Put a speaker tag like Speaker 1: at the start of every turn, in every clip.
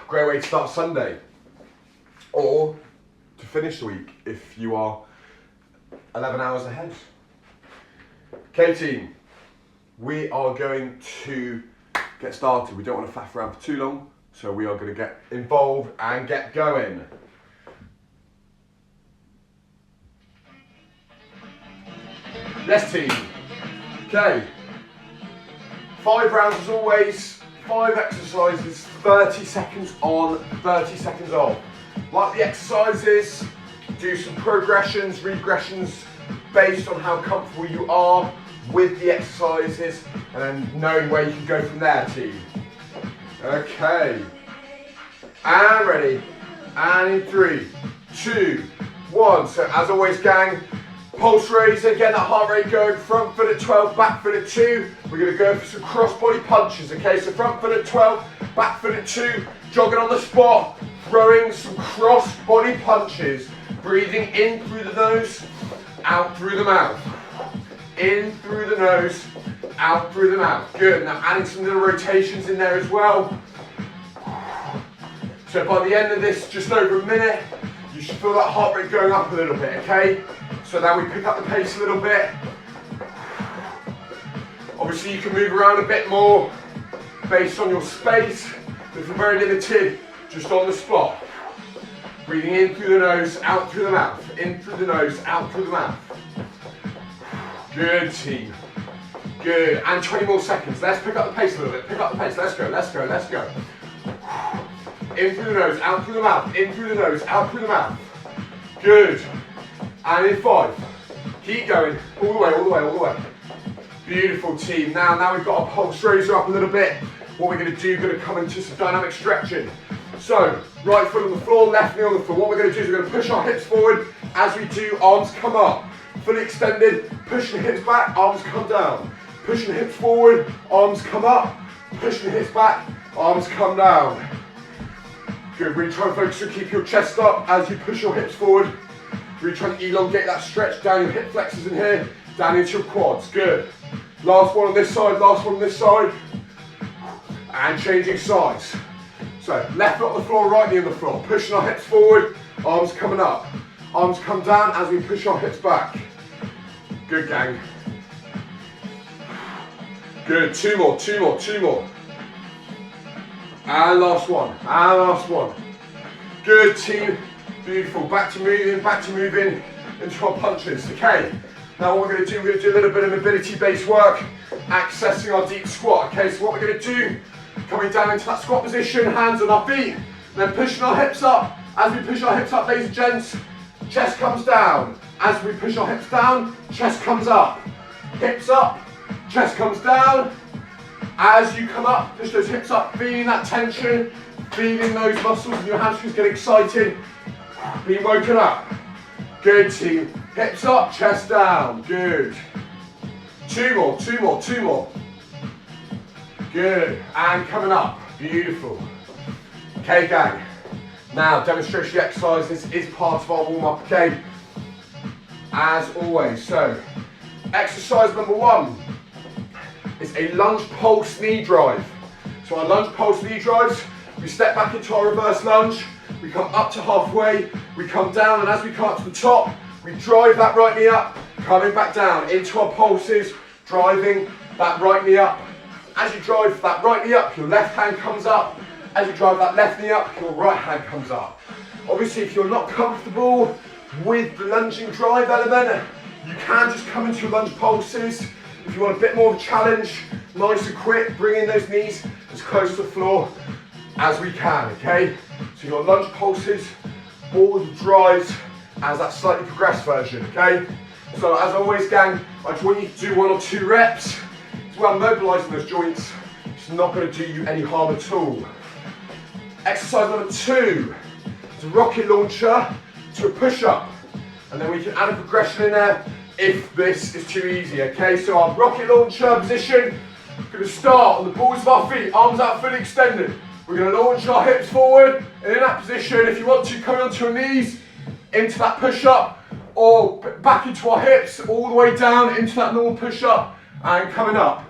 Speaker 1: Great way to start Sunday. Or to finish the week if you are 11 hours ahead. Okay team, we are going to get started. We don't want to faff around for too long, so we are going to get involved and get going. Yes team. Okay, 5 rounds as always, 5 exercises, 30 seconds on, 30 seconds off. Like the exercises, do some progressions, regressions based on how comfortable you are with the exercises and then knowing where you can go from there team. Okay, and ready, and in 3, 2, 1. So as always gang, pulse raiser, get that heart rate going, front foot at 12, back foot at 2. We're going to go for some cross body punches, okay? So front foot at 12, back foot at 2, jogging on the spot, throwing some cross body punches, breathing in through the nose, out through the mouth. In through the nose, out through the mouth. Good, now adding some little rotations in there as well. So by the end of this, just over a minute, you should feel that heart rate going up a little bit, okay? So now we pick up the pace a little bit. Obviously you can move around a bit more based on your space, but if you're very limited, just on the spot. Breathing in through the nose, out through the mouth. In through the nose, out through the mouth. Good team. Good, and 20 more seconds. Let's pick up the pace a little bit. Pick up the pace, let's go, let's go, let's go. In through the nose, out through the mouth. In through the nose, out through the mouth. Good. And in 5. Keep going. All the way, all the way, all the way. Beautiful team. Now we've got our pulse raiser up a little bit. What we're going to do, we're going to come into some dynamic stretching. So, right foot on the floor, left knee on the floor. What we're going to do is we're going to push our hips forward. As we do, arms come up. Fully extended, pushing the hips back, arms come down. Pushing the hips forward, arms come up. Pushing the hips back, arms come down. Good, really try and focus on keep your chest up as you push your hips forward. Really try and elongate that stretch down your hip flexors in here, down into your quads. Good. Last one on this side, last one on this side. And changing sides. So, left foot on the floor, right knee on the floor. Pushing our hips forward, arms coming up. Arms come down as we push our hips back. Good gang. Good, 2 more, 2 more, 2 more. And last one, and last one. Good team, beautiful. Back to moving into our punches. Okay, now what we're going to do, we're going to do a little bit of mobility-based work, accessing our deep squat. Okay, so what we're going to do, coming down into that squat position, hands on our feet, then pushing our hips up. As we push our hips up, ladies and gents, chest comes down. As we push our hips down, chest comes up. Hips up, chest comes down. As you come up, push those hips up, feeling that tension, feeling those muscles in your hamstrings get excited, being woken up. Good team. Hips up, chest down. Good. 2 more, 2 more, 2 more. Good. And coming up. Beautiful. Okay, gang. Now, demonstration exercises is part of our warm-up, okay? As always. So, exercise number 1 is a lunge pulse knee drive. So our lunge pulse knee drives, we step back into our reverse lunge, we come up to halfway, we come down, and as we come up to the top, we drive that right knee up, coming back down into our pulses, driving that right knee up. As you drive that right knee up, your left hand comes up. As you drive that left knee up, your right hand comes up. Obviously, if you're not comfortable with the lunging drive element, you can just come into your lunge pulses. If you want a bit more of a challenge, nice and quick, bring in those knees as close to the floor as we can, okay? So your lunge pulses or the drives as that slightly progressed version, okay? So as always, gang, I just want you to do 1 or 2 reps. It's well mobilising those joints. It's not going to do you any harm at all. Exercise number 2 is a rocket launcher to a push-up. And then we can add a progression in there if this is too easy, okay? So our rocket launcher position, we're going to start on the balls of our feet, arms out fully extended. We're going to launch our hips forward, and in that position, if you want to, come onto your knees, into that push-up, or back into our hips, all the way down into that normal push-up, and coming up.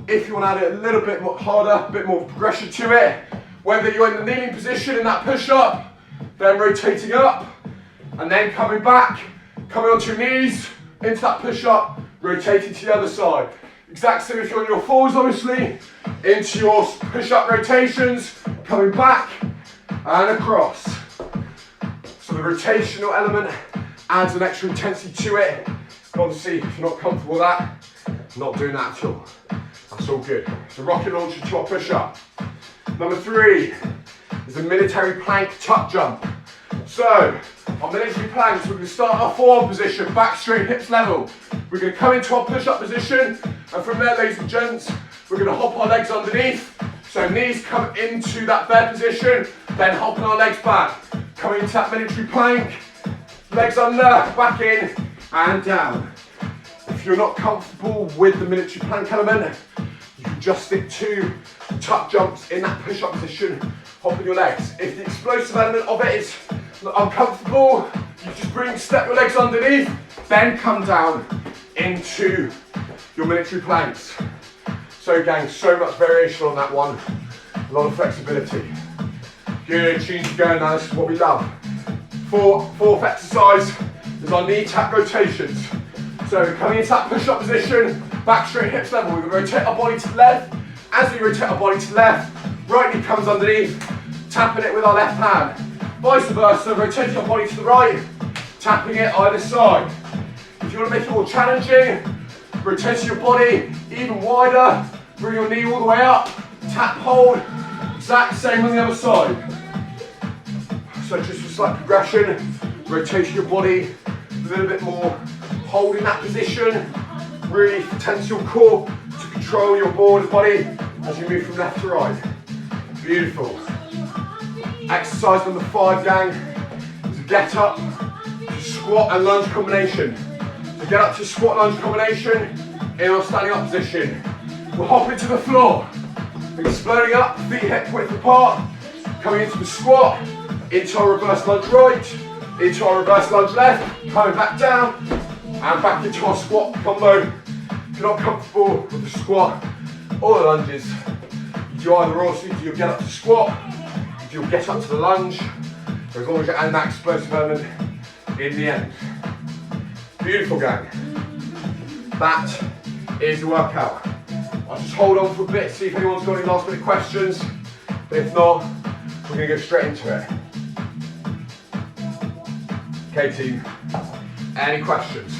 Speaker 1: If you want to add it a little bit more harder, a bit more progression to it, Whether you're in the kneeling position in that push-up, then rotating up, and then coming back, coming onto your knees, into that push-up, rotating to the other side. Exact same if you're on your fours, obviously, into your push-up rotations, coming back and across. So the rotational element adds an extra intensity to it. Obviously, if you're not comfortable with that, not doing that at all. That's all good. So rocket launcher to our push-up. Number 3 is a military plank tuck jump. So, on military planks, we're going to start our forearm position, back straight, hips level. We're going to come into our push-up position, and from there, ladies and gents, we're going to hop our legs underneath. So knees come into that bed position, then hopping our legs back. Coming into that military plank, legs under, back in, and down. If you're not comfortable with the military plank element, you can just stick to tuck jumps in that push-up position, hopping your legs. If the explosive element of it is uncomfortable, you just step your legs underneath, then come down into your military planks. So gang, so much variation on that one, a lot of flexibility. Good, tunes are going now, this is what we love. Fourth exercise is our knee tap rotations. So coming into that push-up position, back straight hips level, we're going to rotate our body to the left. As we rotate our body to the left, right knee comes underneath, tapping it with our left hand. Vice versa, rotating our body to the right, tapping it either side. If you want to make it more challenging, rotate your body even wider, bring your knee all the way up, tap, hold, exact same on the other side. So just a slight progression, rotate your body a little bit more, holding that position, really tense your core to control your body as you move from left to right. Beautiful. Exercise number 5, gang, is a get up to squat and lunge combination. So get up to squat lunge combination in our standing up position. We'll hop into the floor, exploding up, feet hip width apart, coming into the squat, into our reverse lunge right, into our reverse lunge left, coming back down, and back into our squat combo. If you're not comfortable with the squat or the lunges, you do either or, so you'll get up to squat, you'll get up to the lunge, as long as you're adding that explosive element in the end. Beautiful, gang. That is the workout. I'll just hold on for a bit, see if anyone's got any last minute questions. But if not, we're going to go straight into it. Okay, team. Any questions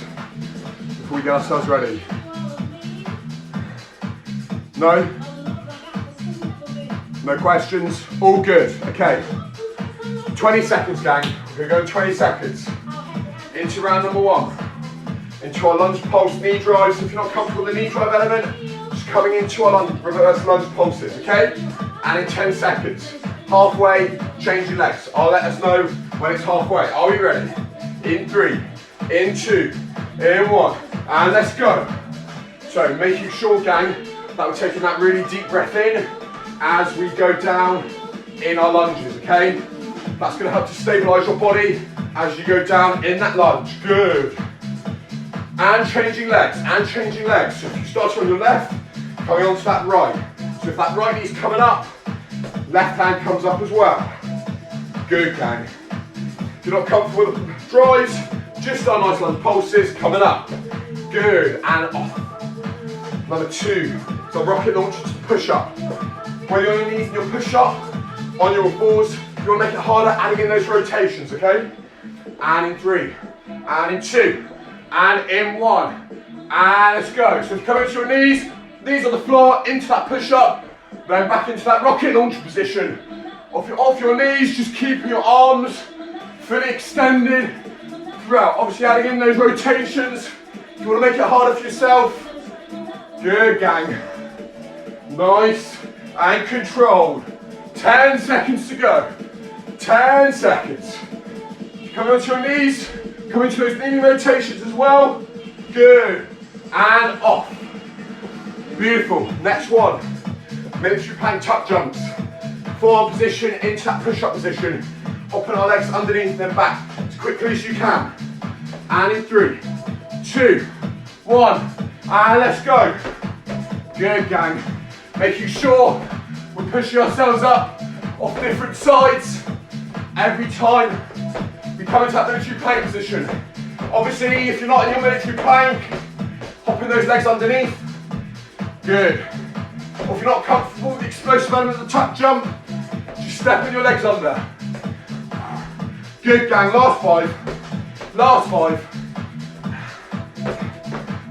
Speaker 1: before we get ourselves ready? No? No questions? All good. Okay. 20 seconds, gang. We're going to go 20 seconds. Into round number 1. Into our lunge pulse knee drives. If you're not comfortable with the knee drive element, just coming into our reverse lunge pulses, okay? And in 10 seconds, halfway, change your legs. I'll let us know when it's halfway. Are we ready? In 3, in 2, in 1, and let's go. So making sure, gang, that we're taking that really deep breath in as we go down in our lunges, okay? That's going to help to stabilise your body as you go down in that lunge. Good. And changing legs, and changing legs. So if you start on your left, coming onto that right. So if that right knee's coming up, left hand comes up as well. Good, gang. If you're not comfortable with the drives, just our nice lunge pulses coming up. Good, and off. Number 2, so rocket launch to push up. When you're on your knees and your push up, on your fours, you want to make it harder, adding in those rotations, okay? And in 3, and in 2, and in 1, and let's go. So if you come into your knees on the floor, into that push up, then back into that rocket launch position. Off your knees, just keeping your arms fully extended throughout. Obviously adding in those rotations. You want to make it harder for yourself. Good, gang. Nice and controlled. 10 seconds to go. 10 seconds. Come onto your knees. Come into those kneeling rotations as well. Good. And off. Beautiful. Next one. Military plank tuck jumps. Forearm position into that push-up position. Hopping our legs underneath, then back as quickly as you can. And in 3, 2, 1, and let's go. Good, gang. Making sure we're pushing ourselves up off different sides. Every time we come into that military plank position. Obviously, if you're not in your military plank, hopping those legs underneath. Good. Or if you're not comfortable with the explosive element of the tuck jump, just stepping your legs under. Good, gang. Last 5. Last 5.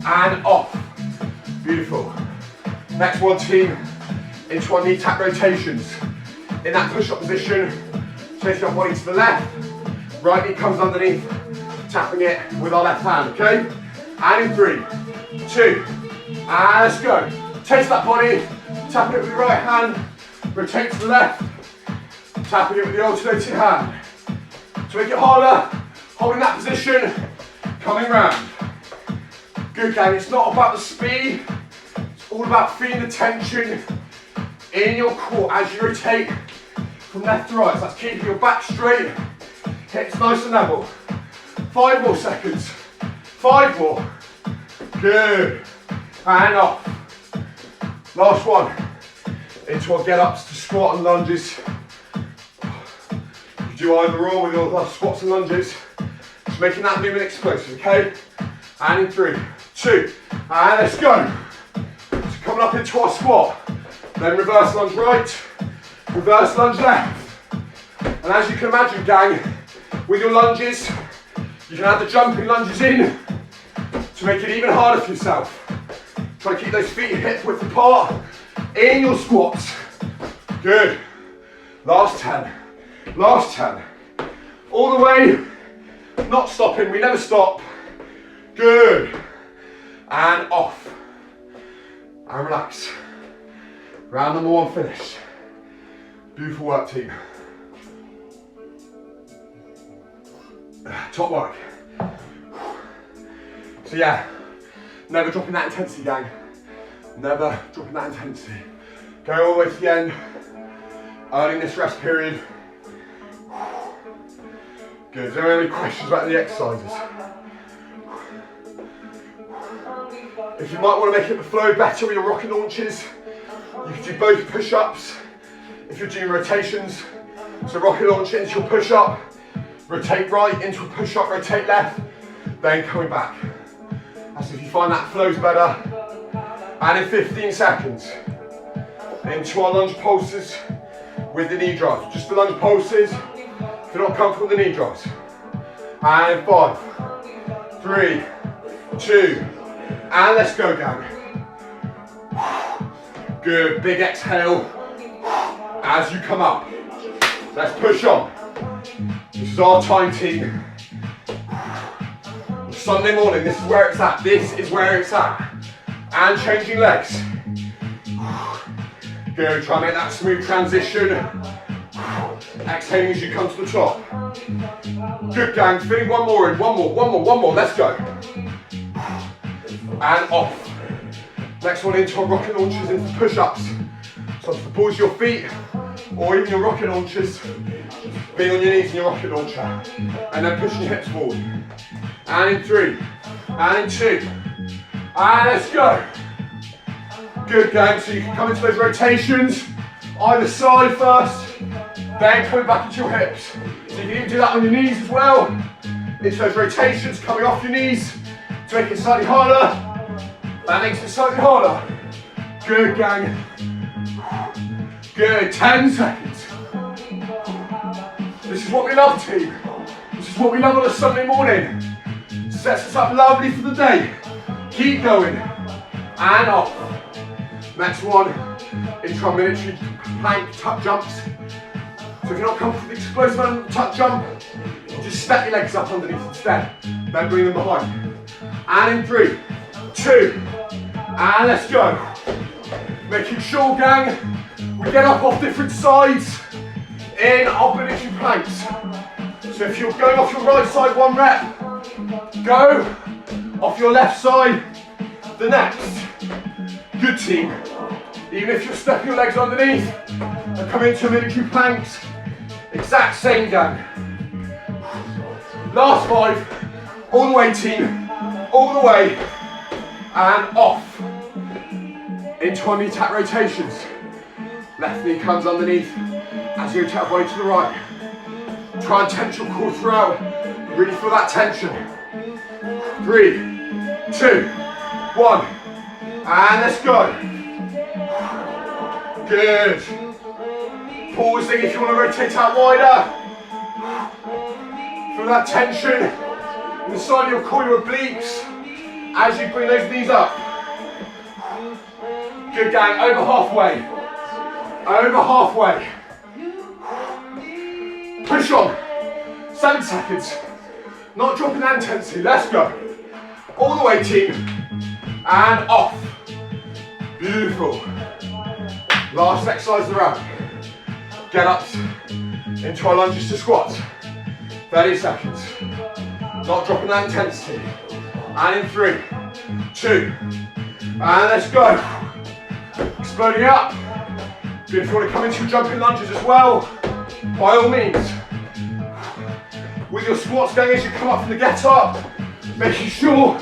Speaker 1: And off. Beautiful. Next one, team, into our knee tap rotations. In that push-up position, take your body to the left, right knee comes underneath, tapping it with our left hand, okay? And in 3, 2, and let's go. Take that body, tapping it with the right hand, rotate to the left, tapping it with the alternating hand. To make it harder, holding that position, coming round. Good, gang. It's not about the speed, it's all about feeling the tension in your core as you rotate from left to right. So that's keeping your back straight, hips nice and level. 5 more seconds. 5 more. Good. And off. Last one. Into our get-ups to squat and lunges. You do either or with your squats and lunges. Just making that movement explosive, okay? And in 3, 2, and let's go. So coming up into our squat. Then reverse lunge right, reverse lunge left. And as you can imagine, gang, with your lunges, you can add the jumping lunges in to make it even harder for yourself. Try to keep those feet hip width apart in your squats. Good. Last 10. Last 10. All the way, not stopping, we never stop. Good. And off. And relax. Round number 1 finished. Beautiful work, team. Top work. So yeah, never dropping that intensity, gang. Never dropping that intensity. Go all the way to the end, earning this rest period. Good. Do you have any questions about the exercises? If you might want to make it the flow better with your rocket launches, you can do both push-ups if you're doing rotations. So rocket launch into your push-up, rotate right into a push-up, rotate left, then coming back. That's if you find that flows better. And in 15 seconds, into our lunge pulses with the knee drives. Just the lunge pulses, if you're not comfortable with the knee drives. And in 5, 3, 2, and let's go, gang. Good, big exhale as you come up. Let's push on. This is our time, team. Sunday morning, this is where it's at. This is where it's at. And changing legs. Good, try and make that smooth transition. Exhaling as you come to the top. Good, gang, fitting one more in. One more, let's go. And off. Next one into our rocket launches, into push-ups. So to the balls of your feet, or even your rocket launches, being on your knees in your rocket launcher. And then pushing your hips forward. And in 3, and in 2, and let's go. Good, gang, so you can come into those rotations, either side first, then coming back into your hips. So you can even do that on your knees as well. Into those rotations, coming off your knees, to make it slightly harder. That makes it slightly harder. Good, gang. Good, 10 seconds. This is what we love, team. This is what we love on a Sunday morning. Sets us up lovely for the day. Keep going. And off. Next one, into our military plank tuck jumps. So if you're not comfortable with the explosive element tuck jump, just step your legs up underneath instead. Then bring them behind. And in 3, 2, and let's go. Making sure, gang, we get up off different sides in our military planks. So if you're going off your right side 1 rep, go off your left side the next. Good, team. Even if you're stepping your legs underneath and come into military planks, exact same, gang. Last 5, all the way, team, all the way, and off. Into our knee tap rotations. Left knee comes underneath As you take that body to the right. Try and tense your core throughout. Really feel that tension. 3, 2, 1. And let's go. Good. Pausing if you want to rotate out wider. Feel that tension in the side of your core, your obliques, as you bring those knees up. Good, gang. Over halfway. Over halfway. Push on. 7 seconds. Not dropping that intensity. Let's go. All the way, team. And off. Beautiful. Last exercise of the round. Get ups into our lunges to squats. 30 seconds. Not dropping that intensity. And in 3, 2, and let's go. Exploding up. Good if you want to come into your jumping lunges as well, by all means. With your squats going as you come up from the get up, making sure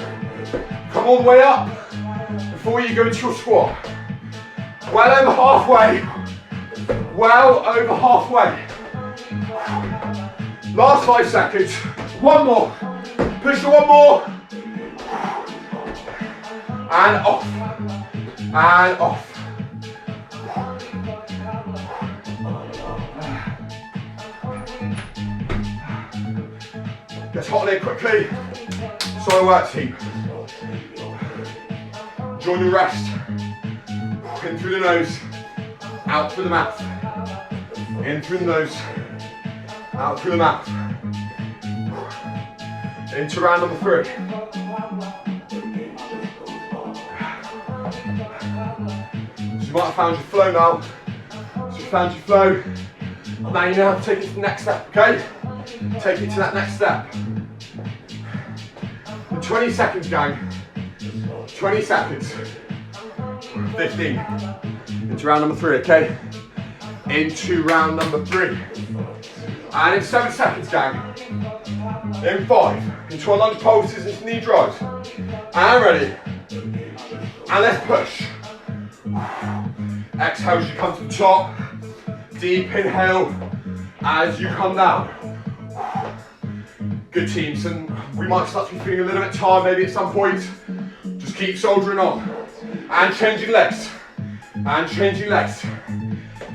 Speaker 1: come all the way up before you go into your squat. Well over halfway. Well over halfway. Last 5 seconds. One more. Push to one more. And off. And off. Gets hot there quickly. Solid work, team. Join your rest. In through the nose, out through the mouth. In through the nose, out through the mouth. Into round number 3. So you might have found your flow now. So you found your flow. Now you know how to take it to the next step, okay? Take it to that next step. In 20 seconds, gang. 20 seconds. 15. Into round number 3, okay? Into round number 3. And in 7 seconds, gang. In 5. Into our lunge pulses, into knee drives. And ready. And let's push. Exhale as you come to the top. Deep inhale as you come down. Good, teams, and we might start to be feeling a little bit tired maybe at some point. Just keep soldiering on. And changing legs. And changing legs.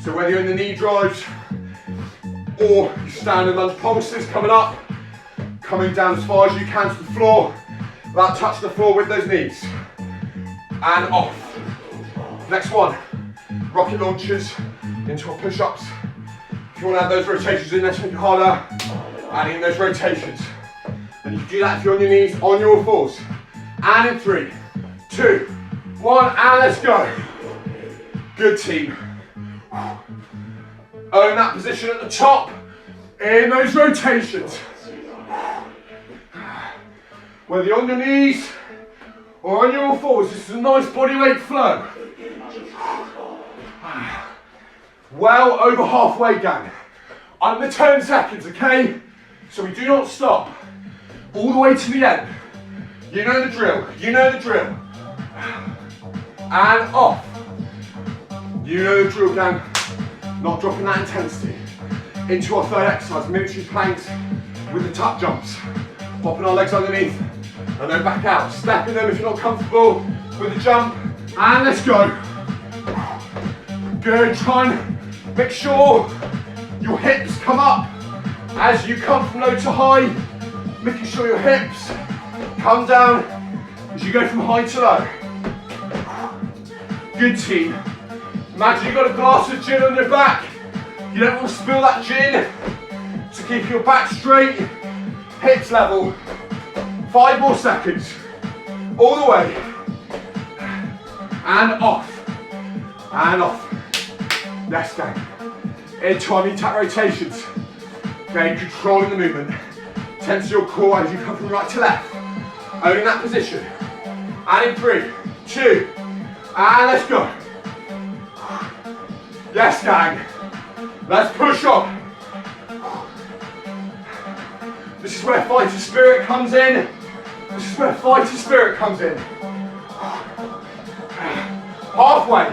Speaker 1: So whether you're in the knee drives or you stand in lunge pulses, coming up, coming down as far as you can to the floor, without touching the floor with those knees. And off. Next one, rocket launches into our push-ups. If you want to add those rotations in, let's make it harder. Adding in those rotations. And you can do that if you're on your knees, on your fours. And in 3, 2, 1, and let's go. Good, team. Own that position at the top in those rotations. Whether you're on your knees or on your fours, this is a nice body weight flow. Well over halfway, gang. Under 10 seconds, okay? So we do not stop. All the way to the end. You know the drill. You know the drill. And off. You know the drill, gang. Not dropping that intensity. Into our third exercise, military planks with the tuck jumps. Popping our legs underneath and then back out. Stepping them if you're not comfortable with the jump. And let's go. Good, try and make sure your hips come up as you come from low to high. Making sure your hips come down as you go from high to low. Good, team. Imagine you've got a glass of gin on your back. You don't want to spill that gin. So keep your back straight, hips level. 5 more seconds. All the way. And off. And off. Let's go. Into our knee tap rotations. Okay, controlling the movement. Tense your core as you come from right to left. Owning that position. And in 3, 2, and let's go. Yes, gang. Let's push on. This is where fighter spirit comes in. This is where fighter spirit comes in. Halfway.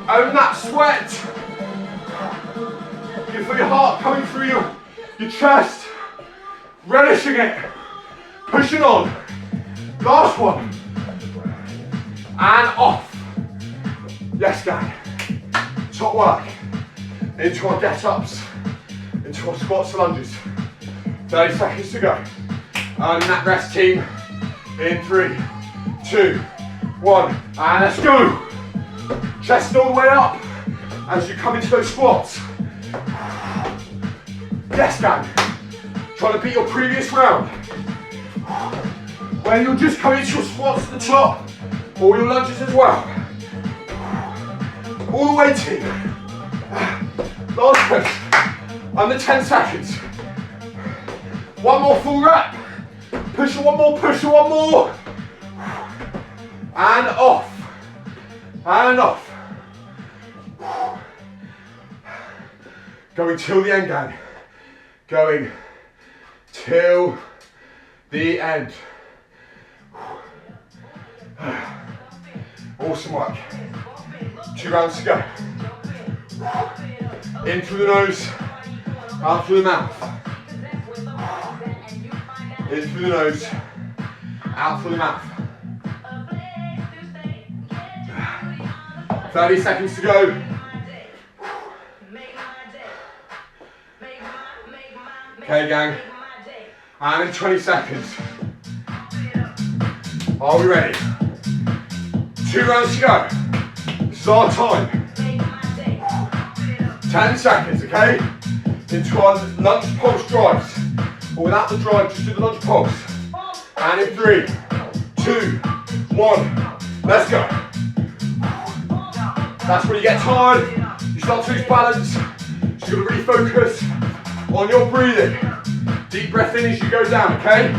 Speaker 1: Own that sweat. You feel your heart coming through your chest. Relishing it. Pushing on. Last one. And off. Yes, gang. Top work. Into our get-ups. Into our squats and lunges. 30 seconds to go. Earning that rest, team. In 3, 2, 1. And let's go. Chest all the way up as you come into those squats. Yes, gang. Trying to beat your previous round. When you're just coming into your squats at the top, or your lunges as well. All the way, team. Last push. Under 10 seconds. One more full rep. Push it one more, push it one more. And off. And off. Going till the end, gang. Going till the end. Awesome work. 2 rounds to go. In through the nose, out through the mouth. In through the nose, out through the mouth. 30 seconds to go. Okay, gang. And in 20 seconds. Are we ready? 2 rounds to go. This is our time. 10 seconds, okay? Into our lunge pulse drives. Or without the drive, just do the lunge pulse. And in 3, 2, 1. Let's go. That's when you get tired. You start to lose balance. So you've got to really focus on your breathing. Deep breath in as you go down, okay?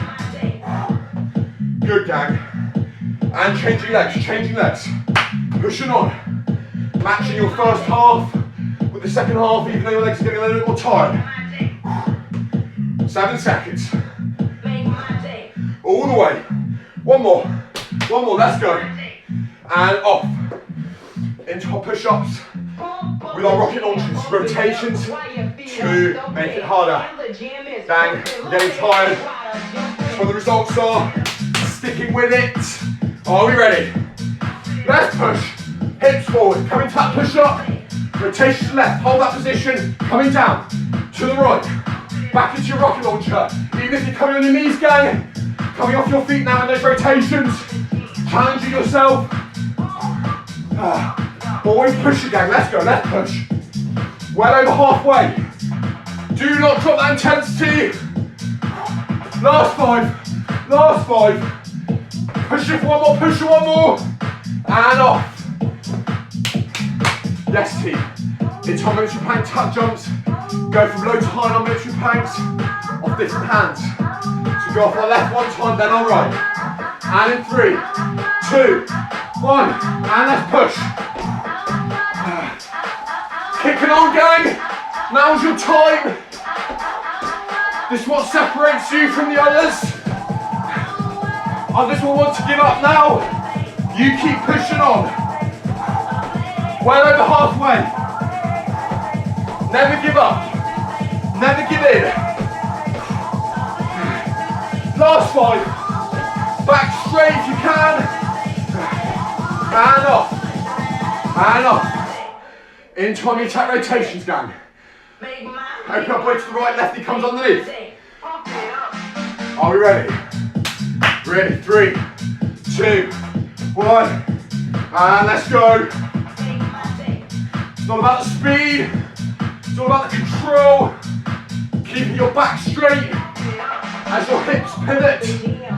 Speaker 1: Good, gang. And changing legs, pushing on. Matching your first half with the second half, even though your legs are getting a little bit more tired. 7 seconds. All the way. One more, let's go. And off. Into our push-ups with our rocket launches. Rotations to make it harder. Dang, we're getting tired. That's what the results are. Sticking with it. Are we ready? Let's push. Hips forward, coming to that push-up. Rotation to left, hold that position. Coming down, to the right. Back into your rocket launcher. Even if you're coming on your knees, gang. Coming off your feet now in those rotations. Challenging yourself. Always push it, gang. Let's go, let's push. Well over halfway. Do not drop that intensity. Last 5. Last 5. Push it for one more, push it one more. And off. Yes, team. Into our military plank tuck jumps. Go from low to high on military planks. Off different hands. So go off our left one time, then our right. And in 3, 2, 1. And let's push. Kicking on, gang. Now's your time. This is what separates you from the others. Others will want to give up now. You keep pushing on. Well over halfway. Never give up. Never give in. Last 5. Back straight if you can. And off. And off. Into our attack rotations, gang. Open up way to the right, lefty comes underneath. Are we ready? Ready, 3, 2, 1. And let's go. It's not about the speed. It's all about the control. Keeping your back straight as your hips pivot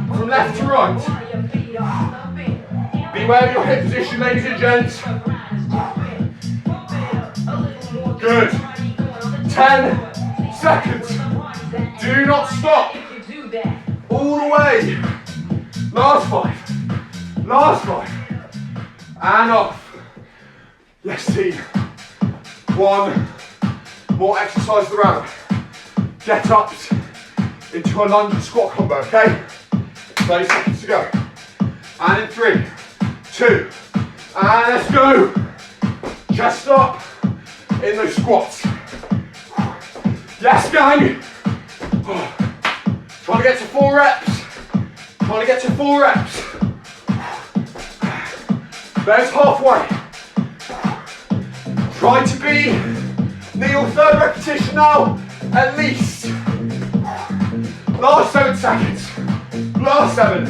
Speaker 1: from left to right. Beware of your hip position, ladies and gents. Good. 10 seconds. Do not stop. All the way. Last 5. Last 5. And off. Yes, team. 1 more exercise of the round. Get ups into a lunge and squat combo, okay? 30 seconds to go. And in 3, 2, and let's go. Chest up in those squats. Yes, gang. Trying to get to 4 reps. Trying to get to 4 reps. There's halfway. Try to be near your 3rd repetition now, at least. Last 7 seconds. Last 7.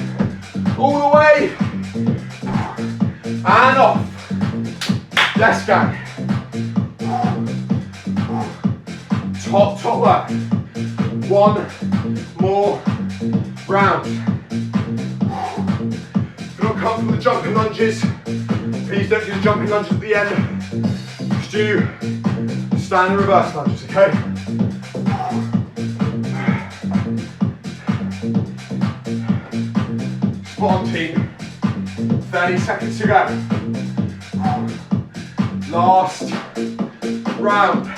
Speaker 1: All the way. And off. Yes, gang. Top work. 1 more round. If you're not comfortable with the jumping lunges, please don't do the jumping lunges at the end. Just do stand and reverse lunges, okay? Spot on, team. 30 seconds to go. Last round.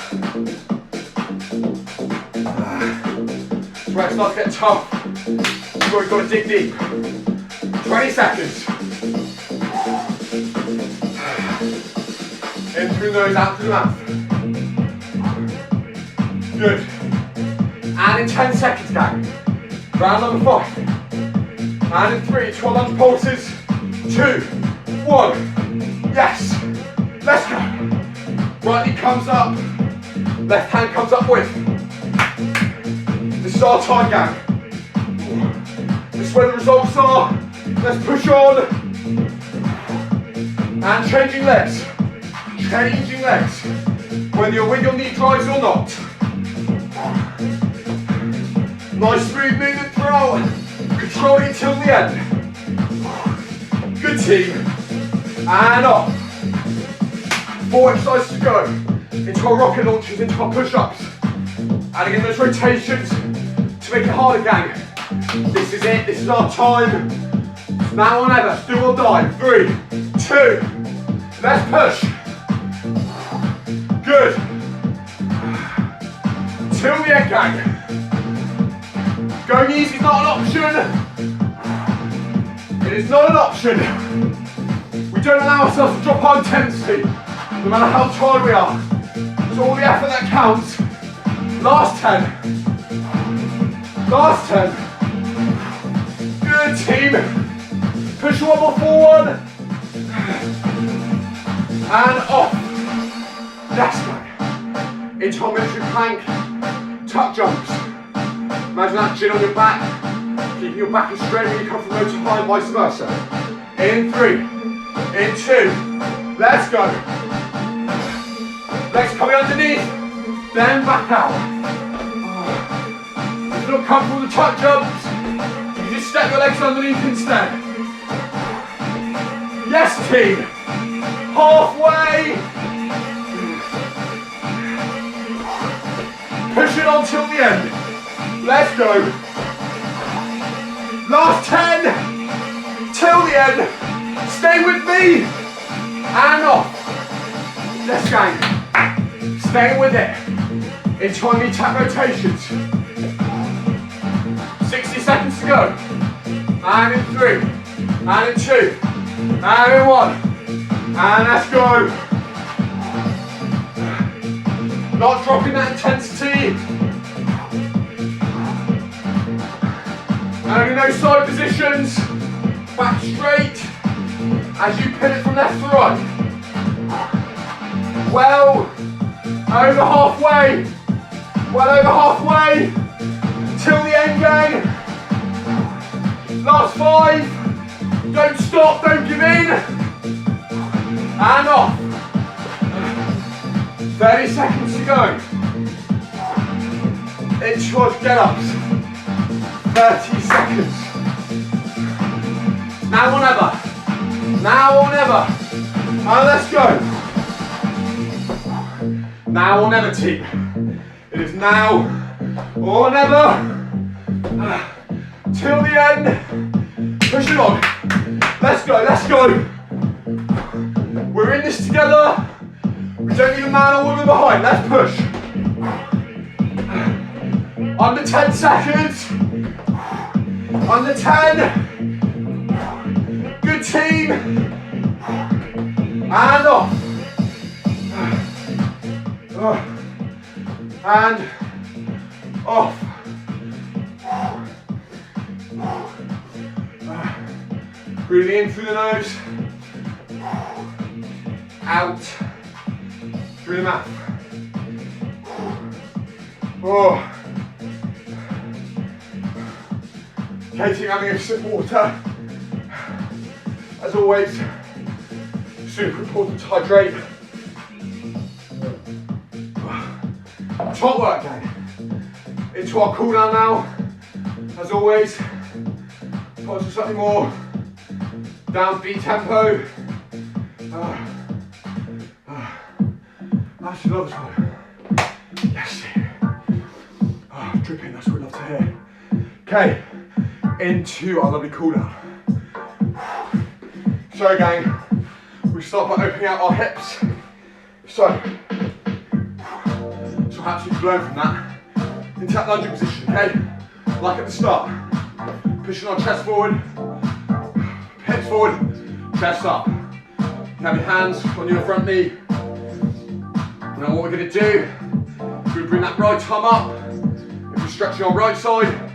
Speaker 1: That's where it starts to get tough. You've always got to dig deep. 20 seconds. In through the nose, out through the mouth. Good. And in 10 seconds, gang. Round number 5. And in 3, 12 lunge pulses. 2, 1. Yes. Let's go. Right knee comes up. Left hand comes up with. This is our time, gang. This is where the results are. Let's push on. And changing legs. Changing legs. Whether you're with your knee drives or not. Nice smooth movement throughout. Control it till the end. Good team. And off. 4 exercises to go. Into our rocket launches, into our push-ups. Adding in those rotations to make it harder, gang. This is it, this is our time. Now or never, do or die. 3, 2, let's push. Good. Till the end, gang. Going easy is not an option. It is not an option. We don't allow ourselves to drop our intensity, no matter how tired we are. It's all the effort that counts. Last 10. Last 10. Good team. Push one more forward. And off. Next one. Into our military plank. Tuck jumps. Imagine that chin on your back. Keeping your back as straight when you come from low to high and vice versa. In 3. In 2. Let's go. Legs coming underneath. Then back out. If you're not comfortable with the tuck jumps, you can just step your legs underneath instead. Yes, team. Halfway. Push it on till the end. Let's go. Last 10. Till the end. Stay with me. And off. Let's go. Stay with it. Into our knee tap rotations. 60 seconds to go. And in 3. And in 2. And in 1. And let's go. Not dropping that intensity. And in those side positions, back straight as you pivot from left to right. Well over halfway. Well over halfway. Till the end, gang. Last 5. Don't stop, don't give in. And off. 30 seconds to go. Into our get-ups. 30 seconds. Now or never. Now or never. And let's go. Now or never, team. It is now or never. Till the end. Push it on. Let's go, let's go. We're in this together. We don't need a man or woman behind. Let's push. Under 10 seconds. Under 10. Good team. And off. And off. Breathing in through the nose, out through the mouth. Oh. Okay, team, having a sip of water. As always, super important to hydrate. Top work, gang. Into our cool down now. As always, put to something more downbeat tempo. I actually love this one. Yes. Dripping, that's what we love to hear. Okay, into our lovely cool down. So gang, we start by opening out our hips. So absolutely blown from that into that lunging position, okay? Like at the start. Pushing our chest forward, hips forward, chest up. You have your hands on your front knee. Now what we're going to do, we bring that right arm up. If you're stretching on right side,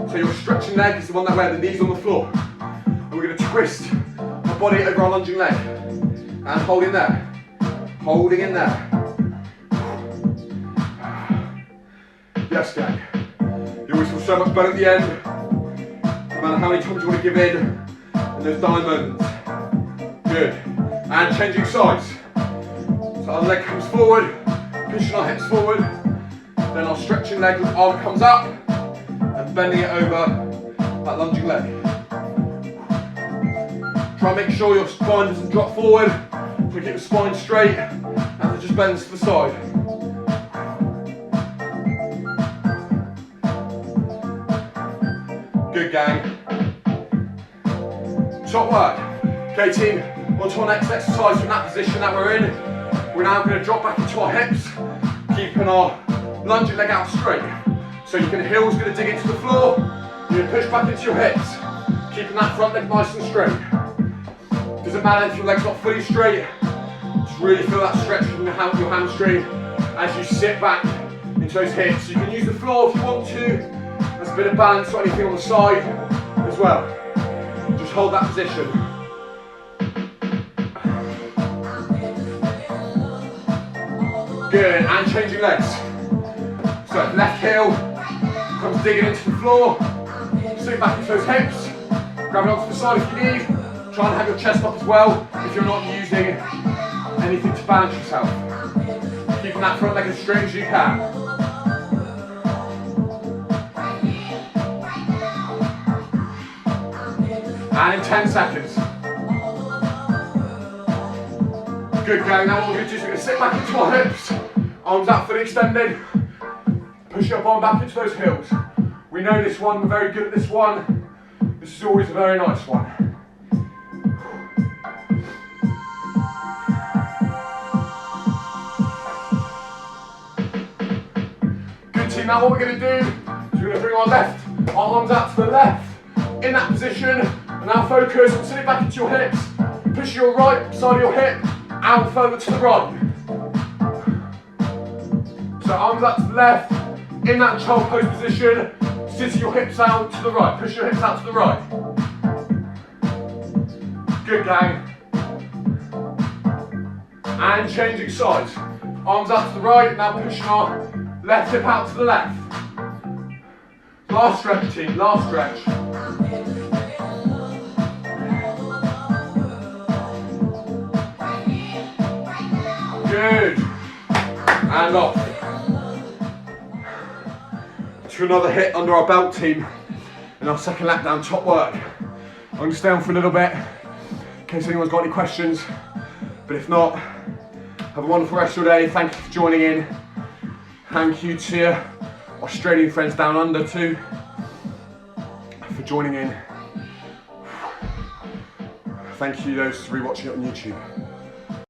Speaker 1: so your stretching leg is the one that where the knees on the floor. And we're going to twist our body over our lunging leg. And hold in there. Holding in there. Yes, gang. You always feel so much better at the end. No matter how many times you want to give in those dying moments. Good. And changing sides. So our leg comes forward, pushing our hips forward. Then our stretching leg, arm comes up, and bending it over that lunging leg. Try and make sure your spine doesn't drop forward. So keep the spine straight, and it just bends to the side. Good, gang. Top work. Okay, team, on to our next exercise from that position that we're in. We're now going to drop back into our hips, keeping our lunging leg out straight. So your heel's going to dig into the floor, you're going to push back into your hips, keeping that front leg nice and straight. Doesn't matter if your leg's not fully straight, just really feel that stretch from your hamstring as you sit back into those hips. You can use the floor if you want to. There's a bit of balance or anything on the side as well. Just hold that position. Good, and changing legs. So left heel comes digging into the floor. Sit back into those hips. Grab it onto the side if you need. Try and have your chest up as well if you're not using anything to balance yourself. Keeping that front leg as straight as you can. And in 10 seconds. Good, gang. Now what we're going to do is we're going to sit back into our hips. Arms out fully extended. Push your arm back into those heels. We know this one, we're very good at this one. This is always a very nice one. Good, team. Now what we're going to do is we're going to bring our arms out to the left. In that position. And now focus on sitting back into your hips. Push your right side of your hip out further to the right. So arms out to the left. In that child pose position, sit your hips out to the right. Push your hips out to the right. Good, gang. And changing sides. Arms out to the right. Now pushing our left hip out to the left. Last stretch, team. Last stretch. Good. And off. To another hit under our belt, team. In our second lap down, top work. I'm going to stay on for a little bit in case anyone's got any questions. But if not, have a wonderful rest of your day. Thank you for joining in. Thank you to your Australian friends down under too for joining in. Thank you those rewatching it on YouTube.